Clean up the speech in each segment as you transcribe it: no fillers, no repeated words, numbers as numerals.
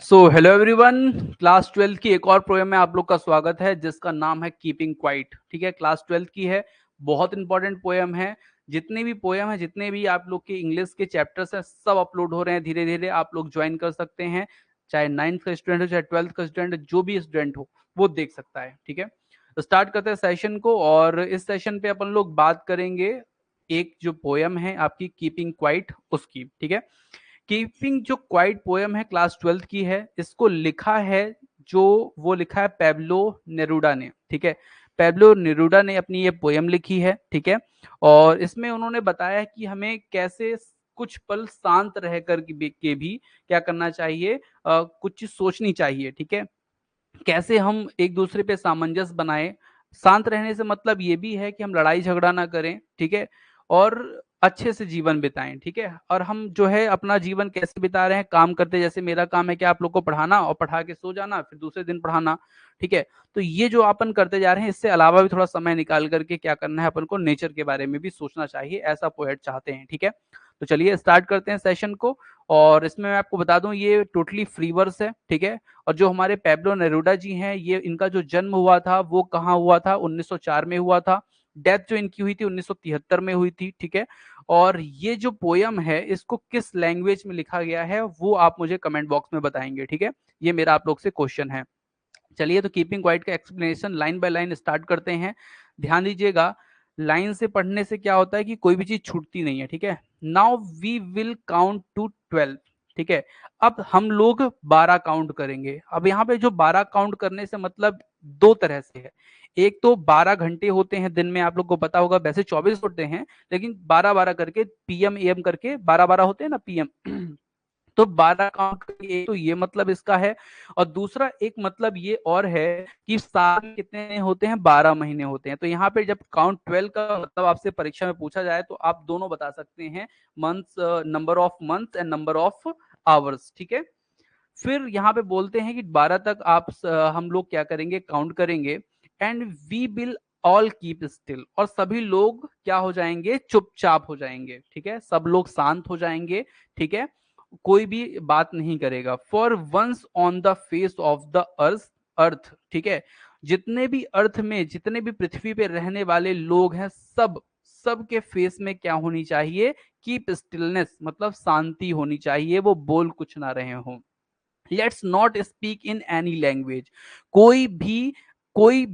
Hello everyone. Class 12 की एक और पोएम में आप लोग का स्वागत है जिसका नाम है कीपिंग क्वाइट। ठीक है, क्लास 12 की है, बहुत इंपॉर्टेंट पोएम है। जितने भी पोएम है, जितने भी आप लोग के इंग्लिश के चैप्टर्स हैं, सब अपलोड हो रहे हैं। धीरे धीरे आप लोग ज्वाइन कर सकते हैं, चाहे 9th का स्टूडेंट हो चाहे 12th का स्टूडेंट, जो भी स्टूडेंट हो वो देख सकता है। ठीक है, तो स्टार्ट करते हैं सेशन को। और इस सेशन पे अपन लोग बात करेंगे एक जो पोएम है आपकी कीपिंग क्वाइट उसकी। ठीक है, कीपिंग जो क्वाइट पोयम है क्लास 12th की है। इसको लिखा है, जो वो लिखा है पैब्लो नेरूडा ने। ठीक है, पैब्लो नेरूडा ने अपनी ये पोयम लिखी है। ठीक है, और इसमें उन्होंने बताया कि हमें कैसे कुछ पल शांत रह कर के भी क्या करना चाहिए, कुछ चीज सोचनी चाहिए। ठीक है, कैसे हम एक दूसरे पे सामंजस्य बनाए। शांत रहने से मतलब ये भी है कि हम लड़ाई झगड़ा ना करें। ठीक है, और अच्छे से जीवन बिताएं। ठीक है, और हम जो है अपना जीवन कैसे बिता रहे हैं, काम करते, जैसे मेरा काम है कि आप लोग को पढ़ाना और पढ़ा के सो जाना, फिर दूसरे दिन पढ़ाना। ठीक है, तो ये जो अपन करते जा रहे हैं, इससे अलावा भी थोड़ा समय निकाल करके क्या करना है, अपन को नेचर के बारे में भी सोचना चाहिए, ऐसा पोएट चाहते हैं। ठीक है, तो चलिए स्टार्ट करते हैं सेशन को। और इसमें मैं आपको बता दूं, ये टोटली फ्री वर्स है। ठीक है, और जो हमारे पैब्लो नेरूडा जी हैं, ये इनका जो जन्म हुआ था वो कहाँ हुआ था, 1904 में हुआ था। डेथ जो इनकी हुई थी 1973 में हुई थी। ठीक है, और ये जो पोयम है इसको किस लैंग्वेज में लिखा गया है वो आप मुझे कमेंट बॉक्स में बताएंगे। ठीक है, ये मेरा आप लोग से क्वेश्चन है। चलिए, तो कीपिंग क्वाइट का explanation line by line start करते हैं। ध्यान दीजिएगा, लाइन से पढ़ने से क्या होता है कि कोई भी चीज छूटती नहीं है। ठीक है, now we will count to 12। ठीक है, अब हम लोग 12 काउंट करेंगे। अब यहाँ पे जो 12 काउंट करने से मतलब दो तरह से है। एक तो 12 घंटे होते हैं दिन में, आप लोग को पता होगा, वैसे 24 होते हैं, लेकिन 12-12 करके पीएम एम करके 12-12 होते हैं ना पीएम। तो 12 काउंट करके, तो ये मतलब इसका है। और दूसरा एक मतलब ये और है कि साल में कितने होते हैं, 12 महीने होते हैं। तो यहाँ पे जब काउंट 12 का मतलब आपसे परीक्षा में पूछा जाए तो आप दोनों बता सकते हैं, months, number of months and number of hours. ठीक है, फिर यहाँ पे बोलते हैं कि 12 तक हम लोग क्या करेंगे, काउंट करेंगे। And we will all keep still, और सभी लोग क्या हो जाएंगे, चुपचाप हो जाएंगे। ठीक है, सब लोग शांत हो जाएंगे। ठीक है, कोई भी बात नहीं करेगा। For once on the face of the earth earth ठीक है, जितने भी अर्थ में, जितने भी पृथ्वी पे रहने वाले लोग हैं, सब सबके फेस में क्या होनी चाहिए, कीप स्टिलनेस, मतलब शांति होनी चाहिए, वो बोल कुछ ना रहे हों। Let's not speak in any language, कोई भी कोई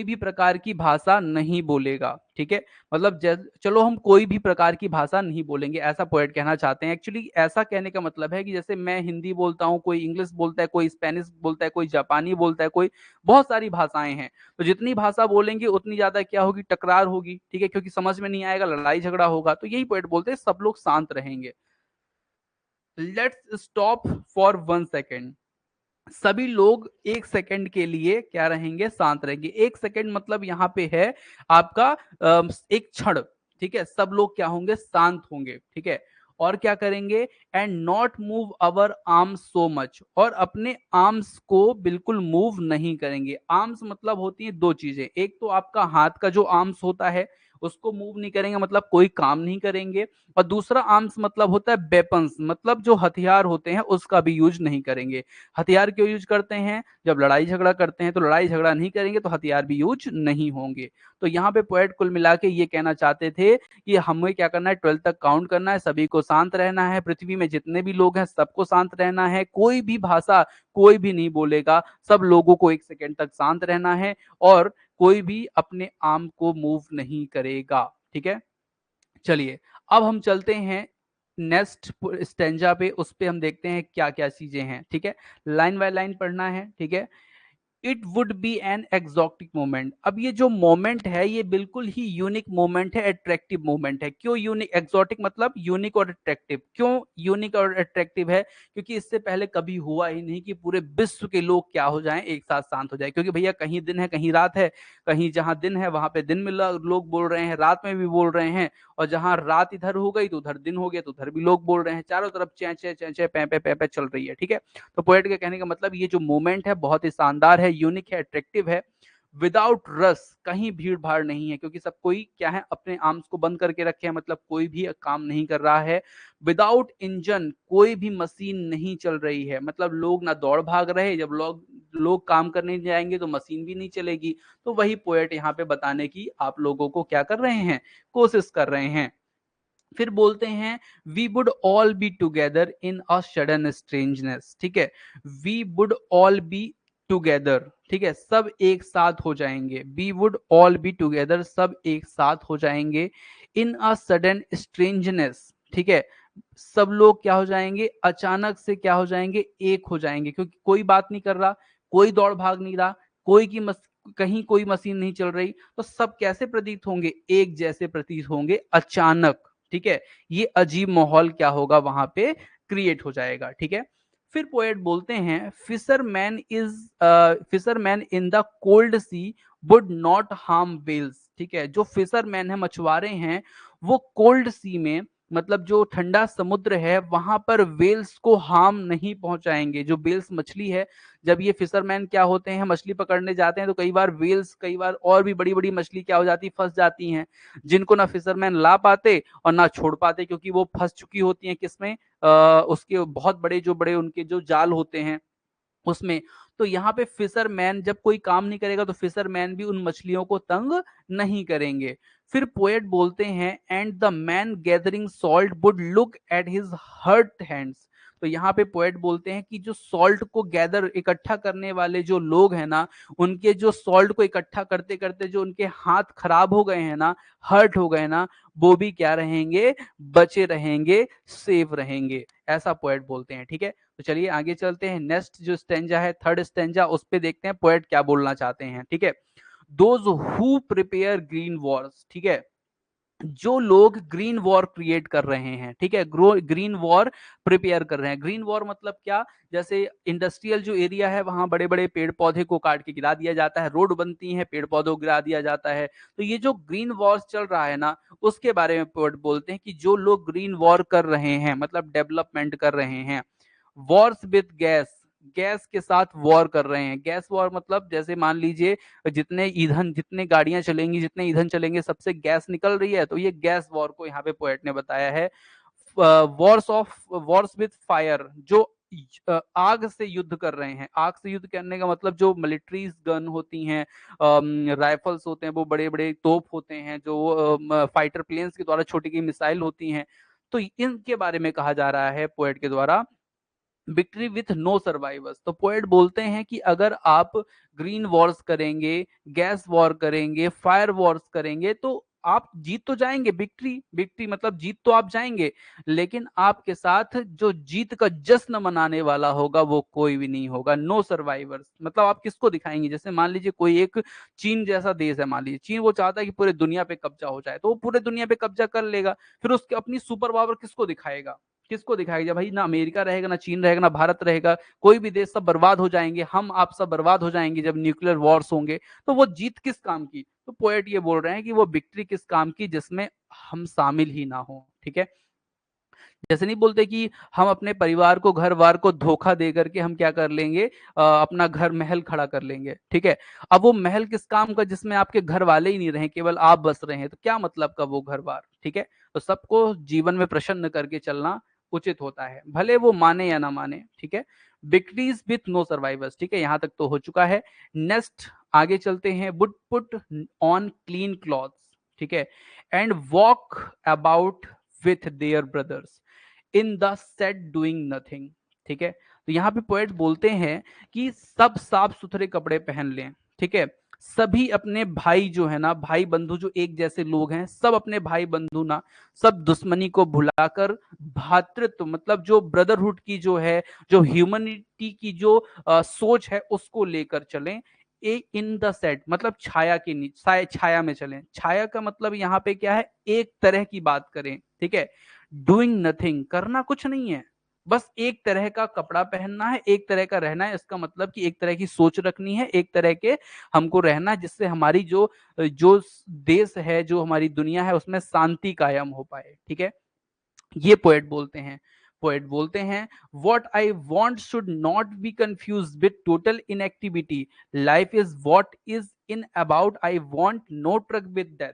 भी प्रकार की भाषा नहीं बोलेगा। ठीक है, मतलब चलो हम कोई भी प्रकार की भाषा नहीं बोलेंगे, ऐसा पोएट कहना चाहते हैं। एक्चुअली ऐसा कहने का मतलब है कि जैसे मैं हिंदी बोलता हूँ, कोई इंग्लिश बोलता है, कोई स्पेनिश बोलता है, कोई जापानी बोलता है, कोई, बहुत सारी भाषाएं हैं। तो जितनी भाषा बोलेंगे उतनी ज्यादा क्या होगी, टकरार होगी। ठीक है, क्योंकि समझ में नहीं आएगा, लड़ाई झगड़ा होगा। तो यही पोएट बोलते हैं सब लोग शांत रहेंगे। लेट्स स्टॉप फॉर 1 सेकेंड, सभी लोग 1 सेकंड के लिए क्या रहेंगे, शांत रहेंगे। 1 सेकंड मतलब यहाँ पे है आपका एक क्षण। ठीक है, सब लोग क्या होंगे, शांत होंगे। ठीक है, और क्या करेंगे, and not move our arms so much, और अपने आर्म्स को बिल्कुल मूव नहीं करेंगे। आर्म्स मतलब होती है दो चीजें, एक तो आपका हाथ का जो आर्म्स होता है उसको मूव नहीं करेंगे, मतलब कोई काम नहीं करेंगे। और दूसरा आर्म्स मतलब होता है वेपन्स, मतलब जो हथियार होते हैं उसका भी यूज नहीं करेंगे। हथियार क्यों यूज करते हैं, जब लड़ाई झगड़ा करते हैं, तो लड़ाई झगड़ा नहीं करेंगे तो हथियार भी यूज नहीं होंगे। तो यहाँ पे पोएट कुल मिला के ये कहना चाहते थे कि हमें क्या करना है, 12 तक काउंट करना है, सभी को शांत रहना है, पृथ्वी में जितने भी लोग हैं सबको शांत रहना है, कोई भी भाषा कोई भी नहीं बोलेगा, सब लोगों को 1 सेकेंड तक शांत रहना है, और कोई भी अपने आर्म को मूव नहीं करेगा। ठीक है, चलिए अब हम चलते हैं नेक्स्ट स्टेंजा पे, उस पे हम देखते हैं क्या क्या चीजें हैं। ठीक है, लाइन बाय लाइन पढ़ना है। ठीक है, it would be an exotic moment, अब ये जो मोमेंट है ये बिल्कुल ही यूनिक मोमेंट है, अट्रैक्टिव मोमेंट है। क्यों यूनिक, एक्सोटिक मतलब यूनिक और अट्रैक्टिव। क्यों यूनिक और अट्रैक्टिव है, क्योंकि इससे पहले कभी हुआ ही नहीं कि पूरे विश्व के लोग क्या हो जाएं, एक साथ शांत हो जाए। क्योंकि भैया कहीं दिन है कहीं रात है, कहीं जहां दिन है वहां पे दिन में लोग बोल रहे हैं, रात में भी बोल रहे हैं, और जहां रात इधर हो गई तो उधर दिन हो गया, तो उधर भी लोग बोल रहे हैं, चारों तरफ चै चै चै चै पै पै पै चल रही है। ठीक है, तो पोएट के कहने का मतलब ये जो मोमेंट है बहुत ही शानदार है, यूनिक है, अट्रैक्टिव है। विदाउट रस, कहीं भीड़ भाड़ नहीं है, क्योंकि सब कोई क्या है, अपने आर्म्स को बंद करके रखे हैं, मतलब कोई भी काम नहीं कर रहा है। विदाउट इंजन, कोई भी मशीन नहीं चल रही है, मतलब लोग ना दौड़ भाग रहे, जब लोग लोग काम करने जाएंगे तो मशीन भी नहीं चलेगी। तो वही पोएट यहाँ पे बताने की आप लोगों को क्या कर रहे हैं, कोशिश कर रहे हैं। फिर बोलते हैं we would all be together in a sudden strangeness, ठीक है, we would all be together, ठीक है, सब एक साथ हो जाएंगे, we would all be together, सब एक साथ हो जाएंगे, इन अ सडन स्ट्रेंजनेस, ठीक है, सब लोग क्या हो जाएंगे, अचानक से क्या हो जाएंगे, एक हो जाएंगे, क्योंकि कोई बात नहीं कर रहा, कोई दौड़ भाग नहीं रहा, कोई की कहीं कोई मशीन नहीं चल रही, तो सब कैसे प्रतीत होंगे, एक जैसे प्रतीत होंगे अचानक, ठीक है। ये अजीब माहौल क्या होगा वहां पे क्रिएट हो जाएगा, ठीक है। फिर पोएट बोलते हैं fisherman in the cold sea would not harm whales, ठीक है, जो फिशरमैन है, मछुआरे हैं, वो कोल्ड सी में, मतलब जो ठंडा समुद्र है वहां पर वेल्स को हार्म नहीं पहुंचाएंगे। जो वेल्स मछली है, जब ये फिशरमैन क्या होते हैं, मछली पकड़ने जाते हैं, तो कई बार वेल्स, कई बार और भी बड़ी बड़ी मछली क्या हो जाती, फंस जाती हैं, जिनको ना फिशरमैन ला पाते और ना छोड़ पाते, क्योंकि वो फंस चुकी होती हैं किसमें, उसके बहुत बड़े जो बड़े उनके जो जाल होते हैं उसमें। तो यहाँ पे फिशरमैन जब कोई काम नहीं करेगा तो फिशरमैन भी उन मछलियों को तंग नहीं करेंगे। फिर पोएट बोलते हैं and the man gathering salt would look at his hurt hands. तो यहाँ पे पोएट बोलते हैं कि जो सॉल्ट को गैदर, इकट्ठा करने वाले जो लोग हैं ना, उनके जो सॉल्ट को इकट्ठा करते करते जो उनके हाथ खराब हो गए हैं ना, हर्ट हो गए ना, वो भी क्या रहेंगे, बचे रहेंगे, सेफ रहेंगे, ऐसा पोएट बोलते हैं, ठीक है। तो चलिए आगे चलते हैं, नेक्स्ट जो स्टेंजा है, थर्ड स्टेंजा, उस पे देखते हैं पोएट क्या बोलना चाहते हैं, ठीक है। Those who prepare green Wars, ठीक है, जो लोग ग्रीन वॉर क्रिएट कर रहे हैं, ठीक है, ग्रीन वॉर प्रिपेयर कर रहे हैं। ग्रीन वॉर मतलब क्या, जैसे इंडस्ट्रियल जो एरिया है वहां बड़े बड़े पेड़ पौधे को काट के गिरा दिया जाता है, रोड बनती है, पेड़ पौधों को गिरा दिया जाता है। तो ये जो ग्रीन वॉर चल रहा है ना, उसके बारे में बोलते हैं कि जो लोग ग्रीन वॉर कर रहे हैं, मतलब डेवलपमेंट कर रहे हैं। वॉर्स विद गैस, गैस के साथ वॉर कर रहे हैं। गैस वॉर मतलब जैसे मान लीजिए जितने ईंधन, जितने गाड़ियां चलेंगी, जितने ईंधन चलेंगे, सबसे गैस निकल रही है, तो ये गैस वॉर को यहाँ पे पोएट ने बताया है। वॉर्स विद फायर, जो आग से युद्ध कर रहे हैं। आग से युद्ध करने का मतलब जो मिलिट्रीज गन होती हैं, राइफल्स होते हैं, वो बड़े बड़े तोप होते हैं, जो फाइटर प्लेन्स के द्वारा छोटी की मिसाइल होती हैं, तो इनके बारे में कहा जा रहा है पोएट के द्वारा, विक्ट्री विथ नो सर्वाइवर्स। तो पोएट बोलते हैं कि अगर आप ग्रीन वॉर्स करेंगे, गैस वॉर करेंगे, फायर वॉर्स करेंगे, तो आप जीत तो जाएंगे, विक्ट्री, विक्ट्री मतलब जीत तो आप जाएंगे, लेकिन आपके साथ जो जीत का जश्न मनाने वाला होगा वो कोई भी नहीं होगा। नो सर्वाइवर्स मतलब आप किसको दिखाएंगे, जैसे मान लीजिए कोई एक चीन जैसा देश है, मान लीजिए चीन, वो चाहता है कि पूरे दुनिया पे कब्जा हो जाए, तो वो पूरे दुनिया पे कब्जा कर लेगा, फिर उसके अपनी सुपर पावर किसको दिखाएगा, किसको दिखाएगा भाई, ना अमेरिका रहेगा, ना चीन रहेगा, ना भारत रहेगा, कोई भी देश, सब बर्बाद हो जाएंगे, हम आप सब बर्बाद हो जाएंगे जब न्यूक्लियर वॉर्स होंगे। तो वो जीत किस काम की, तो पोएट ये बोल रहे हैं कि वो विक्ट्री किस काम की जिसमें हम शामिल ही ना हो, ठीक है। जैसे नहीं बोलते कि हम अपने परिवार को, घर वार को धोखा दे करके हम क्या कर लेंगे, अपना घर महल खड़ा कर लेंगे, ठीक है। अब वो महल किस काम का, जिसमें आपके घर वाले ही नहीं रहे, केवल आप बस रहे हैं, तो क्या मतलब का वो घर बार, ठीक है। तो सबको जीवन में प्रसन्न करके चलना उचित होता है, भले वो माने या ना माने, ठीक है। विक्ट्रीज विथ नो सर्वाइवर्स, ठीक है, यहां तक तो हो चुका है। नेक्स्ट आगे चलते हैं, would put on clean clothes, ठीक है, and walk about with their brothers in the set doing nothing, ठीक है। तो यहाँ पे पोएट बोलते हैं कि सब साफ सुथरे कपड़े पहन लें, ठीक है, सभी अपने भाई जो है ना, भाई बंधु जो एक जैसे लोग हैं, सब अपने भाई बंधु ना, सब दुश्मनी को भुलाकर भातृत्व मतलब जो ब्रदरहुड की जो है, जो ह्यूमनिटी की जो सोच है, उसको लेकर चलें। ए इन द सेट मतलब छाया के नीचे, छाया में चलें। छाया का मतलब यहाँ पे क्या है, एक तरह की बात करें, ठीक है। डूइंग नथिंग करना कुछ नहीं है, बस एक तरह का कपड़ा पहनना है, एक तरह का रहना है। इसका मतलब कि एक तरह की सोच रखनी है, एक तरह के हमको रहना है, जिससे हमारी जो जो देश है, जो हमारी दुनिया है, उसमें शांति कायम हो पाए, ठीक है। ये पोएट बोलते हैं। पोएट बोलते हैं what I want should not be confuse with total inactivity, life is what is in about I want no truck with death.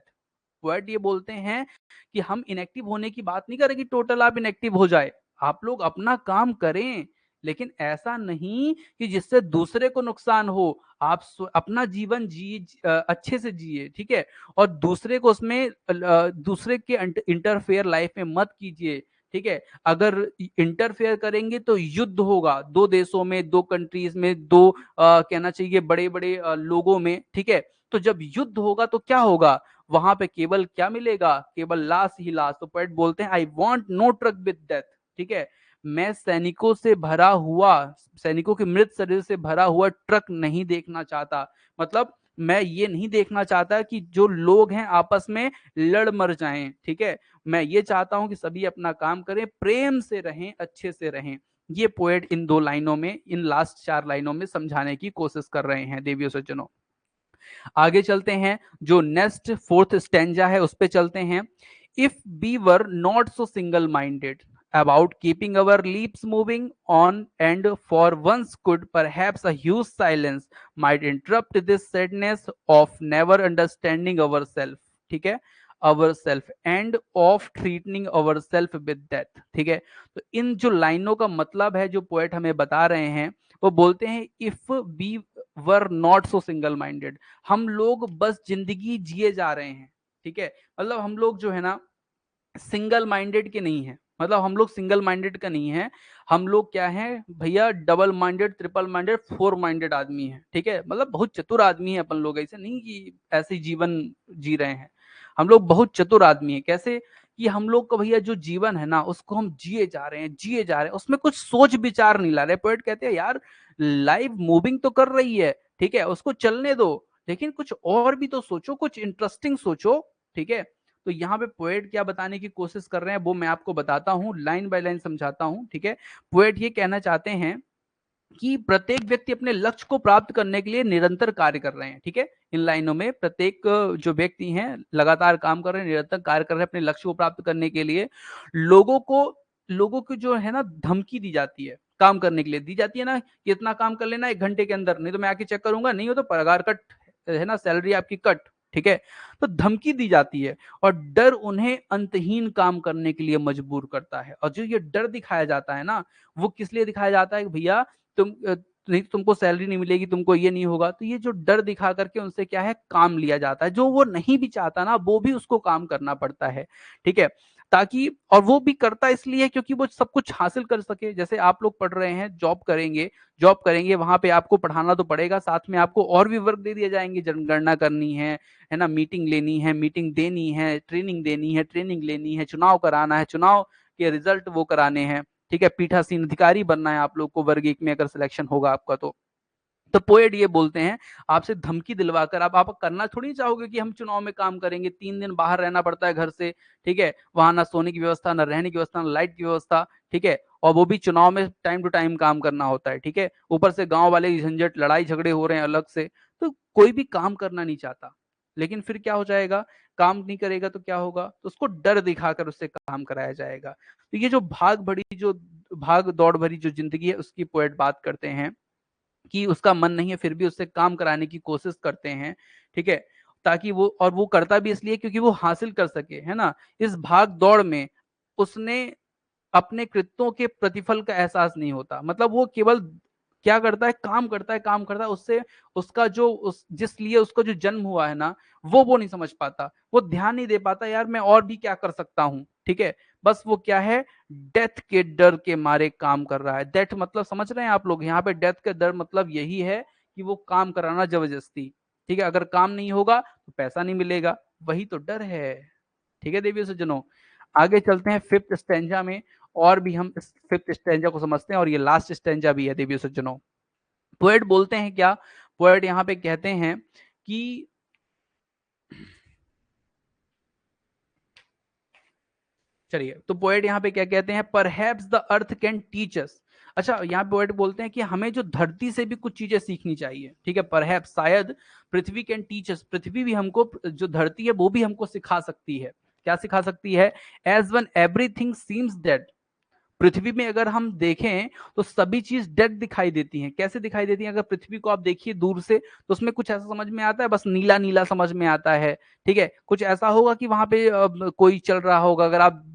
Poet ये बोलते हैं कि हम इनएक्टिव होने की बात नहीं कर रहे कि टोटल आप इनएक्टिव हो जाए, आप लोग अपना काम करें, लेकिन ऐसा नहीं कि जिससे दूसरे को नुकसान हो। आप अपना जीवन अच्छे से जिए, ठीक है, और दूसरे को उसमें दूसरे के इंटरफेयर लाइफ में मत कीजिए, ठीक है। अगर इंटरफेयर करेंगे तो युद्ध होगा, दो देशों में, दो कंट्रीज में, दो कहना चाहिए बड़े बड़े लोगों में, ठीक है। तो जब युद्ध होगा तो क्या होगा, वहां पे केवल क्या मिलेगा, केवल लाश ही लाश। तो पोएट बोलते हैं I want no truck with death, ठीक है। मैं सैनिकों से भरा हुआ, सैनिकों के मृत शरीर से भरा हुआ ट्रक नहीं देखना चाहता। मतलब मैं ये नहीं देखना चाहता कि जो लोग हैं आपस में लड़ मर जाएं, ठीक है। मैं ये चाहता हूं कि सभी अपना काम करें, प्रेम से रहें, अच्छे से रहें। ये पोएट इन दो लाइनों में, इन लास्ट 4 लाइनों में समझाने की कोशिश कर रहे हैं देवियों सज्जनों। आगे चलते हैं, जो नेक्स्ट फोर्थ स्टेंजा है उस पे चलते हैं। If we were not so single minded about keeping our lips moving on, and for once could perhaps a huge silence might interrupt this sadness of never understanding ourselves, ठीक है, ourself and of treating ourself with death, ठीक है। तो इन जो लाइनों का मतलब है जो पोएट हमें बता रहे हैं, वो बोलते हैं if we were not so single minded, हम लोग बस जिंदगी जिए जा रहे हैं, ठीक है। मतलब हम लोग जो है ना सिंगल माइंडेड के नहीं है, मतलब हम लोग सिंगल माइंडेड का नहीं है, हम लोग क्या है भैया, double minded, triple minded, four minded आदमी है, ठीक है। मतलब बहुत चतुर आदमी है अपन लोग, ऐसे नहीं कि ऐसे जीवन जी रहे हैं, हम लोग बहुत चतुर आदमी है। कैसे कि हम लोग का भैया जो जीवन है ना उसको हम जिए जा रहे हैं, जिए जा रहे हैं, उसमें कुछ सोच विचार नहीं ला रहे। पोएट कहते हैं यार लाइफ मूविंग तो कर रही है, ठीक है, उसको चलने दो, लेकिन कुछ और भी तो सोचो, कुछ इंटरेस्टिंग सोचो, ठीक है। तो यहाँ पे पोएट क्या बताने की कोशिश कर रहे हैं वो मैं आपको बताता हूँ, लाइन बाय लाइन समझाता हूँ, ठीक है। पोएट ये कहना चाहते हैं कि प्रत्येक व्यक्ति अपने लक्ष्य को प्राप्त करने के लिए निरंतर कार्य कर रहे हैं, ठीक है। इन लाइनों में प्रत्येक जो व्यक्ति हैं लगातार काम कर रहे हैं, निरंतर कार्य कर रहे हैं अपने लक्ष्य को प्राप्त करने के लिए। लोगों को जो है ना धमकी दी जाती है, काम करने के लिए दी जाती है ना कि इतना काम कर लेना 1 घंटे के अंदर, नहीं तो मैं आके चेक करूंगा, नहीं हो तो पगार कट, है ना, सैलरी आपकी कट, ठीक है। तो धमकी दी जाती है और डर उन्हें अंतहीन काम करने के लिए मजबूर करता है। और जो ये डर दिखाया जाता है ना, वो किस लिए दिखाया जाता है कि भैया तुम नहीं, तुमको सैलरी नहीं मिलेगी, तुमको ये नहीं होगा। तो ये जो डर दिखा करके उनसे क्या है काम लिया जाता है, जो वो नहीं भी चाहता ना वो भी उसको काम करना पड़ता है, ठीक है। ताकि, और वो भी करता इसलिए क्योंकि वो सब कुछ हासिल कर सके। जैसे आप लोग पढ़ रहे हैं, जॉब करेंगे, वहां पे आपको पढ़ाना तो पड़ेगा, साथ में आपको और भी वर्क दे दिए जाएंगे, जनगणना करनी है ना, मीटिंग लेनी है, मीटिंग देनी है, ट्रेनिंग देनी है, ट्रेनिंग लेनी है, चुनाव कराना है, चुनाव के रिजल्ट वो कराने हैं, ठीक है। पीठासीन अधिकारी बनना है आप लोग को वर्ग 1 में अगर सिलेक्शन होगा आपका तो पोएट ये बोलते हैं आपसे धमकी दिलवाकर, अब आप करना थोड़ी चाहोगे कि हम चुनाव में काम करेंगे, 3 दिन बाहर रहना पड़ता है घर से, ठीक है, वहां ना सोने की व्यवस्था, ना रहने की व्यवस्था, ना लाइट की व्यवस्था, ठीक है, और वो भी चुनाव में टाइम टू टाइम काम करना होता है, ठीक है। ऊपर से गांव वाले की झंझट, लड़ाई झगड़े हो रहे हैं अलग से, तो कोई भी काम करना नहीं चाहता। लेकिन फिर क्या हो जाएगा, काम नहीं करेगा तो क्या होगा, तो उसको डर दिखाकर उससे काम कराया जाएगा। तो ये जो भाग दौड़ भरी जो जिंदगी है उसकी पोएट बात करते हैं कि उसका मन नहीं है फिर भी उससे काम कराने की कोशिश करते हैं, ठीक है। ताकि वो, और वो करता भी इसलिए क्योंकि वो हासिल कर सके, है ना। इस भाग दौड़ में उसने अपने कृत्यों के प्रतिफल का एहसास नहीं होता, मतलब वो केवल क्या करता है, काम करता है, काम करता है, उससे उसका जो उस जिस लिए उसका जो जन्म हुआ है ना, वो नहीं समझ पाता, वो ध्यान नहीं दे पाता यार मैं और भी क्या कर सकता हूँ, ठीक है। बस वो क्या है, डेथ के डर के मारे काम कर रहा है। डेथ मतलब समझ रहे हैं आप लोग, यहाँ पे डेथ का डर मतलब यही है कि वो काम कराना जबरदस्ती, ठीक है। अगर काम नहीं होगा तो पैसा नहीं मिलेगा, वही तो डर है, ठीक है देवियों सज्जनों। आगे चलते हैं फिफ्थ स्टेंजा में, और भी हम इस फिफ्थ स्टेंजा को समझते हैं, और ये लास्ट स्टेंजा भी है देवियों सज्जनों। पोएट बोलते हैं क्या, पोएट यहाँ पे कहते हैं कि चलिए, तो पोएट यहाँ पे क्या कहते हैं, perhaps the earth can teach us. अच्छा, यहाँ पोएट बोलते हैं कि हमें जो धरती से भी कुछ चीजें सीखनी चाहिए, ठीक है। परहैप्स शायद पृथ्वी कैन टीच अस, पृथ्वी भी हमको, जो धरती है वो भी हमको सिखा सकती है। क्या सिखा सकती है, as when everything seems dead, पृथ्वी में अगर हम देखें तो सभी चीज डेड दिखाई देती हैं। कैसे दिखाई देती हैं? अगर पृथ्वी को आप देखिए दूर से तो उसमें कुछ ऐसा समझ में आता है, बस नीला नीला समझ में आता है, ठीक है। कुछ ऐसा होगा कि वहां पे कोई चल रहा होगा। अगर आप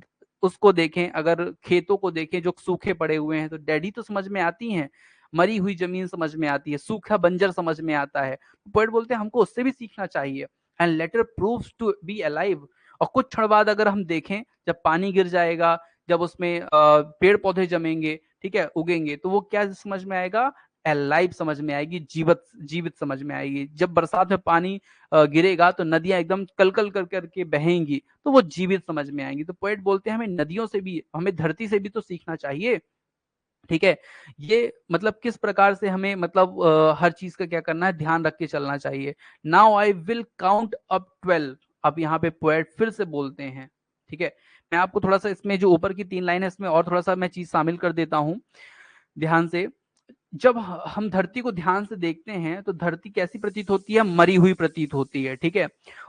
उसको देखें, अगर खेतों को देखें जो सूखे पड़े हुए हैं, तो डेड ही तो समझ में आती हैं। मरी हुई जमीन समझ में आती है, सूखा बंजर समझ में आता है। पोएट बोलते हैं हमको उससे भी सीखना चाहिए। And later proves to be alive. और कुछ क्षण बाद अगर हम देखें, जब पानी गिर जाएगा, जब उसमें पेड़ पौधे जमेंगे, ठीक है, उगेंगे, तो वो क्या समझ में आएगा? अलाइव समझ में आएगी, जीवित जीवित समझ में आएगी। जब बरसात में पानी गिरेगा तो नदियां एकदम कलकल कर करके बहेंगी, तो वो जीवित समझ में आएंगी। तो पोएट बोलते हैं हमें नदियों से भी, हमें धरती से भी तो सीखना चाहिए, ठीक है। ये मतलब किस प्रकार से हमें मतलब हर चीज का क्या करना है, ध्यान रख के चलना चाहिए। Now I will count up 12। अब यहाँ पे पोएट फिर से बोलते हैं, ठीक है। मैं आपको थोड़ा सा इसमें जो ऊपर की 3 लाइन है इसमें और थोड़ा सा मैं चीज शामिल कर देता हूं ध्यान से। जब हम धरती को ध्यान से देखते हैं तो धरती कैसी प्रतीत होती है? मरी हुई प्रतीत होती है, ठीक है।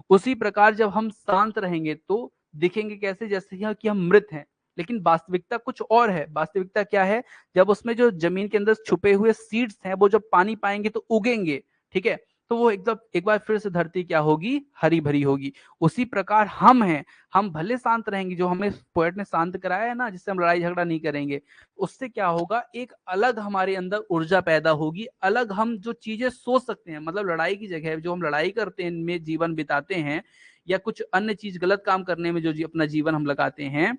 उसी प्रकार जब हम शांत रहेंगे तो दिखेंगे कैसे? जैसे कि हम मृत हैं। लेकिन वास्तविकता कुछ और है। वास्तविकता क्या है? जब उसमें जो जमीन के अंदर छुपे हुए सीड्स हैं वो जब पानी पाएंगे तो उगेंगे, ठीक है। तो वो एकदम एक बार फिर से धरती क्या होगी? हरी भरी होगी। उसी प्रकार हम हैं, हम भले शांत रहेंगे, जो हमें पोएट ने शांत कराया है ना, जिससे हम लड़ाई झगड़ा नहीं करेंगे, उससे क्या होगा? एक अलग हमारे अंदर ऊर्जा पैदा होगी, अलग हम जो चीजें सोच सकते हैं। मतलब लड़ाई की जगह जो हम लड़ाई करते हैं, इनमें जीवन बिताते हैं, या कुछ अन्य चीज गलत काम करने में जो अपना जीवन हम लगाते हैं,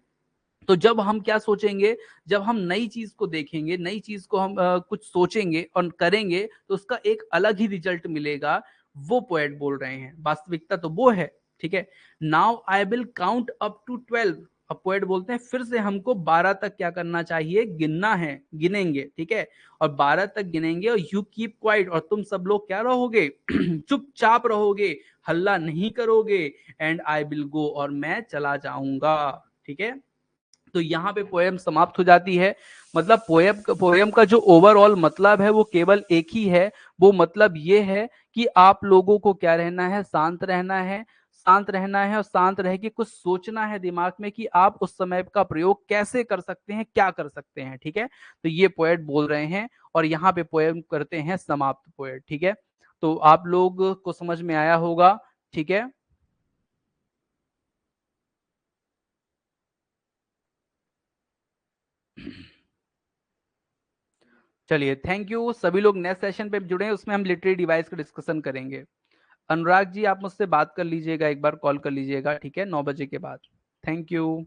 तो जब हम क्या सोचेंगे, जब हम नई चीज को देखेंगे, नई चीज को हम कुछ सोचेंगे और करेंगे, तो उसका एक अलग ही रिजल्ट मिलेगा। वो पोएट बोल रहे हैं, वास्तविकता तो वो है, ठीक है। Now I will count up to 12। अब पोएट बोलते हैं फिर से हमको 12 तक क्या करना चाहिए? गिनना है, गिनेंगे, ठीक है। और 12 तक गिनेंगे और यू कीप क्वाइट, और तुम सब लोग क्या रहोगे? चुपचाप रहोगे, हल्ला नहीं करोगे। एंड आई विल गो, और मैं चला जाऊंगा, ठीक है। तो यहाँ पे पोएम समाप्त हो जाती है। मतलब पोएम का जो ओवरऑल मतलब है वो केवल एक ही है। वो मतलब ये है कि आप लोगों को क्या रहना है? शांत रहना है, शांत रहना है, और शांत रह के कुछ सोचना है दिमाग में कि आप उस समय का प्रयोग कैसे कर सकते हैं, क्या कर सकते हैं, ठीक है। तो ये पोएट बोल रहे हैं और यहाँ पे पोएम करते हैं समाप्त पोएट, ठीक है। तो आप लोग को समझ में आया होगा, ठीक है। चलिए, थैंक यू। सभी लोग नेक्स्ट सेशन पे जुड़े, उसमें हम लिटरेरी डिवाइस का डिस्कशन करेंगे। अनुराग जी, आप मुझसे बात कर लीजिएगा, एक बार कॉल कर लीजिएगा, ठीक है, 9 बजे के बाद। Thank you.